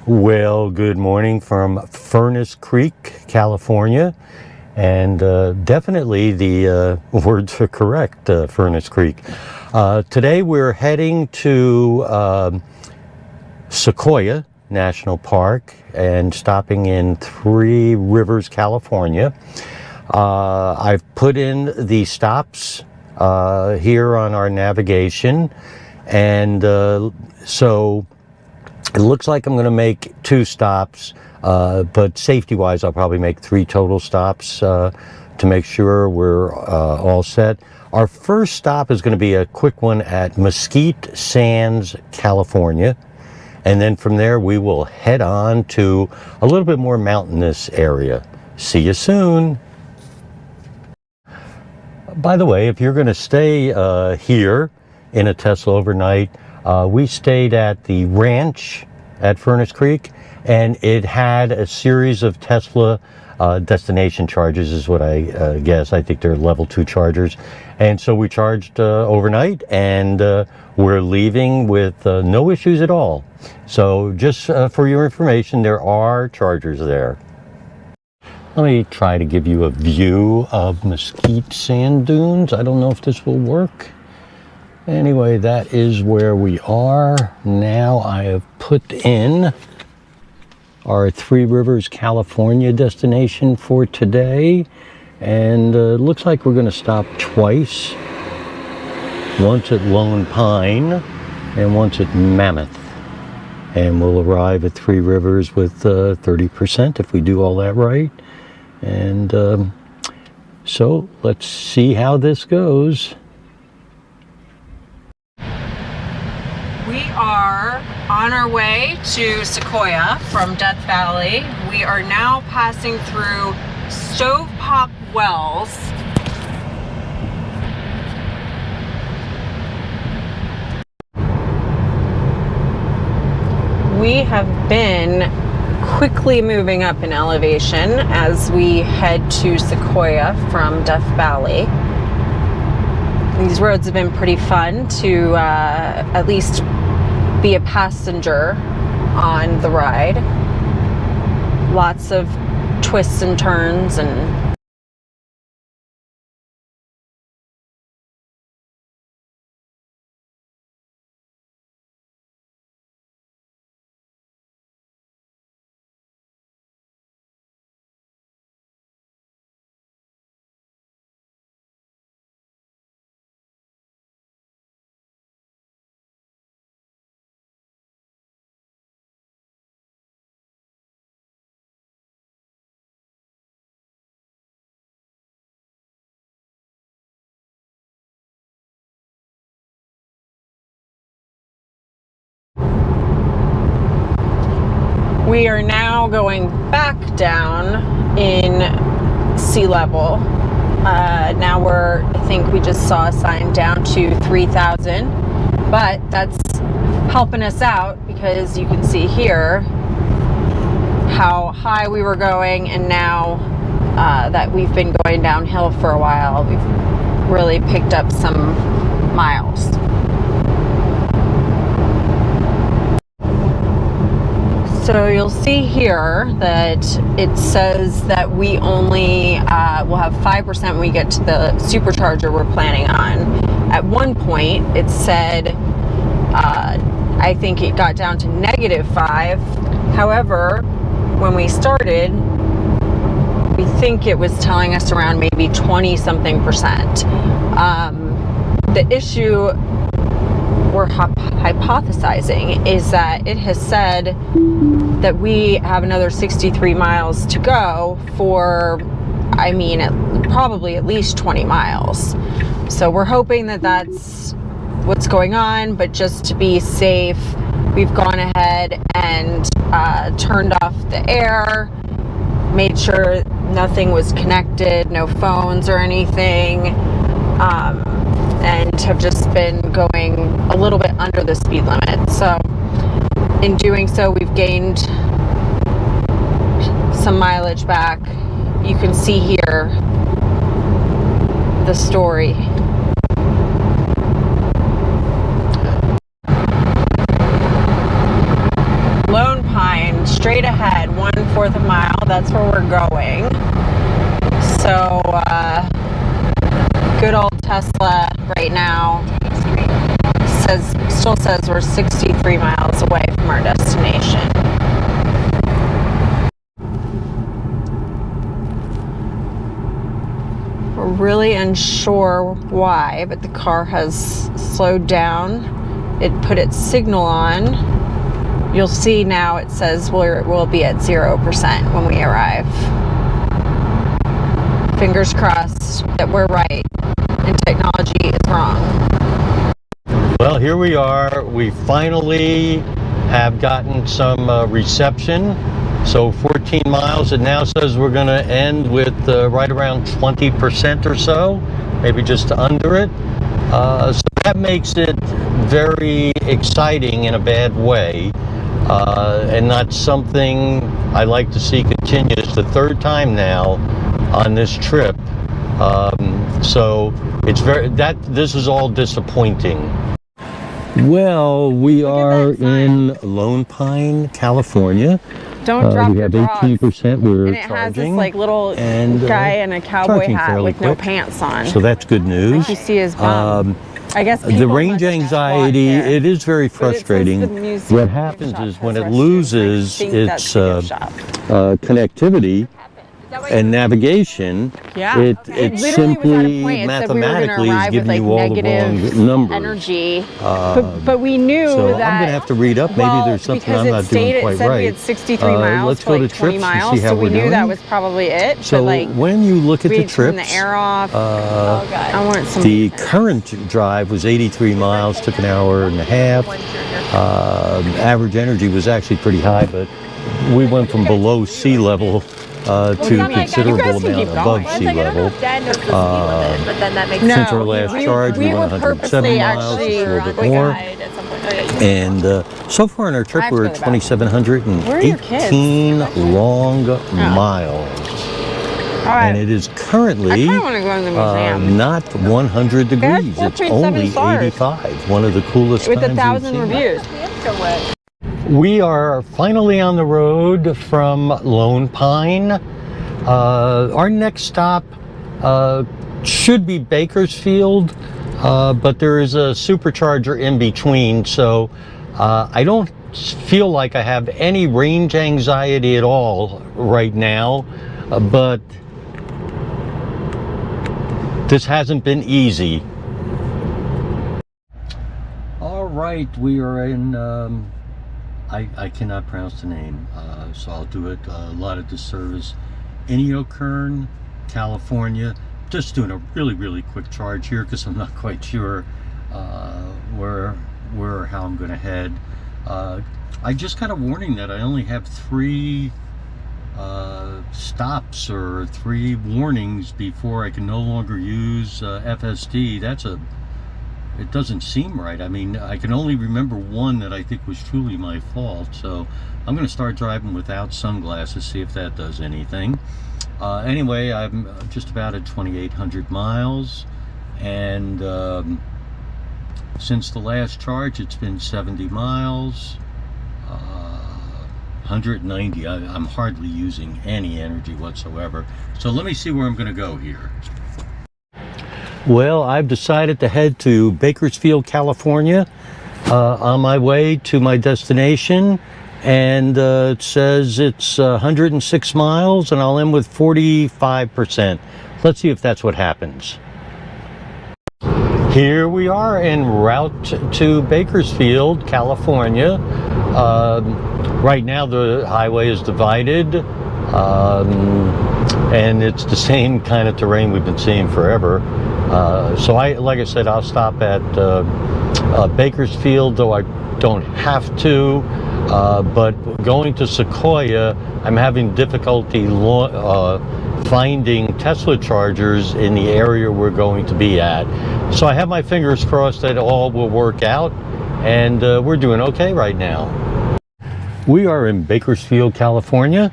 Well, good morning from Furnace Creek, California, and definitely the words are correct, Furnace Creek. Today we're heading to Sequoia National Park and stopping in Three Rivers, California. I've put in the stops here on our navigation, and so it looks like I'm going to make 2 stops, but safety-wise, I'll probably make 3 total stops to make sure we're all set. Our first stop is going to be a quick one at Mesquite Sands, California, and then from there we will head on to a little bit more mountainous area. See you soon. By the way, if you're going to stay here in a Tesla overnight, we stayed at the ranch at Furnace Creek, and it had a series of Tesla destination charges is what I guess. I think they're level 2 chargers. And so we charged overnight, and we're leaving with no issues at all. So just for your information, there are chargers there. Let me try to give you a view of Mesquite Sand Dunes. I don't know if this will work. Anyway, that is where we are. Now I have put in our Three Rivers, California destination for today. And it looks like we're going to stop twice. Once at Lone Pine and once at Mammoth. And we'll arrive at Three Rivers with 30% if we do all that right. And so let's see how this goes. We are on our way to Sequoia from Death Valley. We are now passing through Stovetop Wells. We have been quickly moving up in elevation as we head to Sequoia from Death Valley. These roads have been pretty fun to at least be a passenger on the ride. Lots of twists and turns and we are now going back down in sea level. Now I think we just saw a sign down to 3,000, but that's helping us out because you can see here how high we were going, and now that we've been going downhill for a while, we've really picked up some miles. So you'll see here that it says that we only will have 5% when we get to the supercharger we're planning on. At one point it said, I think it got down to -5. However, when we started, we think it was telling us around maybe 20-something%. The issue we're hypothesizing is that it has said that we have another 63 miles to go for, I mean, probably at least 20 miles. So we're hoping that that's what's going on, but just to be safe, we've gone ahead and turned off the air, made sure nothing was connected, no phones or anything, and have just been going a little bit under the speed limit. So in doing so, we've gained some mileage back. You can see here the story. Lone Pine straight ahead, 1/4 of a mile. That's where we're going. So, good old Tesla right now still says we're 63 miles away from our destination. We're really unsure why, but the car has slowed down. It put its signal on. You'll see now it says we'll be at 0% when we arrive. Fingers crossed that we're right and technology is wrong. Well, here we are. We finally have gotten some reception. So 14 miles. It now says we're going to end with right around 20% or so, maybe just under it. So that makes it very exciting in a bad way, and not something I like to see continue. It's the third time now on this trip. So it's this is all disappointing. Well, we are in Lone Pine, California. Don't drop we your have bras. 18% we're And it charging. has this like little and, guy in a cowboy charging hat fairly with no quick. pants on. So that's good news. You see his bum. I guess The people range must anxiety, squat there. it is very frustrating. But it says the museum What happens shop is when has it restrooms. loses I think that's its the gift shop. connectivity and navigation, Yeah. it literally was at a simply point, it said we were gonna mathematically is arrive with, giving like, you all the negative wrong numbers. energy. But we knew So that. I'm going to have to read up. Maybe there's something because I'm not doing quite it said right. we had 63 miles let's to go like to 20 trips and miles, see how so we're we knew doing. that was probably it. So but like, when you look at the we'd turn trips, the air off. Oh God! I want some. the current drive was 83 miles, took an hour and a half. Average energy was actually pretty high, but we went from below sea level to considerable amount above sea level. but then that makes Since our last charge, we went 107 miles, just a little bit more. And so far in our trip, we're at 2,718 long miles. All right. And it is I currently kind of want to go in the museum. not 100 degrees. It's 4.7 only stars. 85. One of the coolest With times we've 1,000 seen. reviews. We are finally on the road from Lone Pine. Our next stop should be Bakersfield, but there is a supercharger in between, so I don't feel like I have any range anxiety at all right now, but this hasn't been easy. All right, we are in I cannot pronounce the name, so I'll do it a lot of disservice. Inyokern, California. Just doing a really quick charge here because I'm not quite sure where or how I'm going to head. I just got a warning that I only have 3 stops or 3 warnings before I can no longer use FSD. It doesn't seem right. I mean, I can only remember one that I think was truly my fault. So I'm going to start driving without sunglasses, see if that does anything. Anyway, I'm just about at 2,800 miles. And since the last charge, it's been 70 miles, 190. I'm hardly using any energy whatsoever. So let me see where I'm going to go here. Well, I've decided to head to Bakersfield, California, on my way to my destination, and it says it's 106 miles, and I'll end with 45%. Let's see if that's what happens. Here we are en route to Bakersfield, California. Right now the highway is divided, and it's the same kind of terrain we've been seeing forever. So like I said, I'll stop at Bakersfield, though I don't have to. But going to Sequoia, I'm having difficulty finding Tesla chargers in the area we're going to be at. So I have my fingers crossed that all will work out, and we're doing okay right now. We are in Bakersfield, California,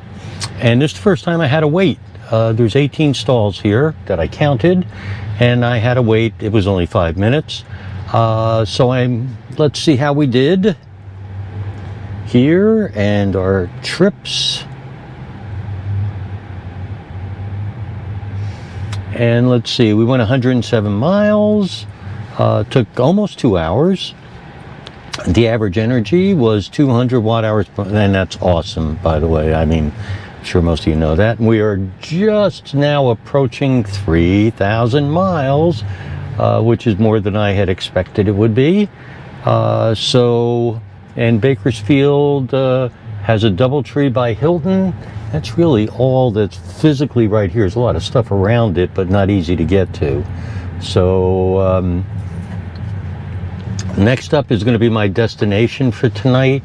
and this is the first time I had to wait. There's 18 stalls here that I counted, and I had to wait. It was only 5 minutes. So let's see how we did. here and our trips. And let's see, we went 107 miles, took almost 2 hours. The average energy was 200 watt hours, and that's awesome, by the way. I mean, I'm sure most of you know that. And we are just now approaching 3,000 miles, which is more than I had expected it would be. And Bakersfield has a DoubleTree by Hilton. That's really all that's physically right here. There's a lot of stuff around it, but not easy to get to. So next up is going to be my destination for tonight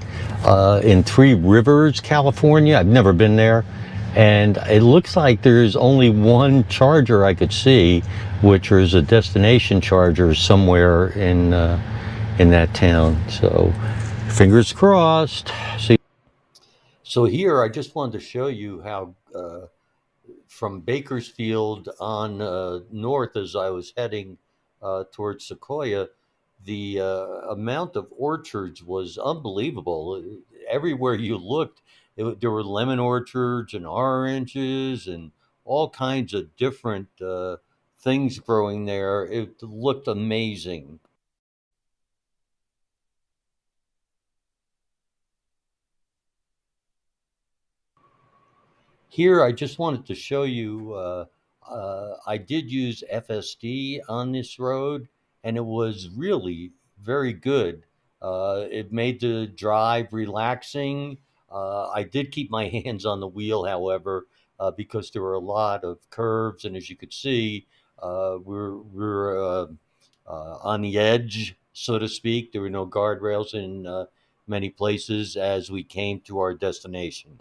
in Three Rivers, California. I've never been there. And it looks like there's only one charger I could see, which is a destination charger somewhere in that town. So fingers crossed. So here I just wanted to show you how from Bakersfield on north as I was heading towards Sequoia, the amount of orchards was unbelievable. Everywhere you looked, there were lemon orchards and oranges and all kinds of different things growing there. It looked amazing. Here, I just wanted to show you, I did use FSD on this road, and it was really very good. It made the drive relaxing. I did keep my hands on the wheel, however, because there were a lot of curves, and as you could see, we're on the edge, so to speak. There were no guardrails in many places as we came to our destination.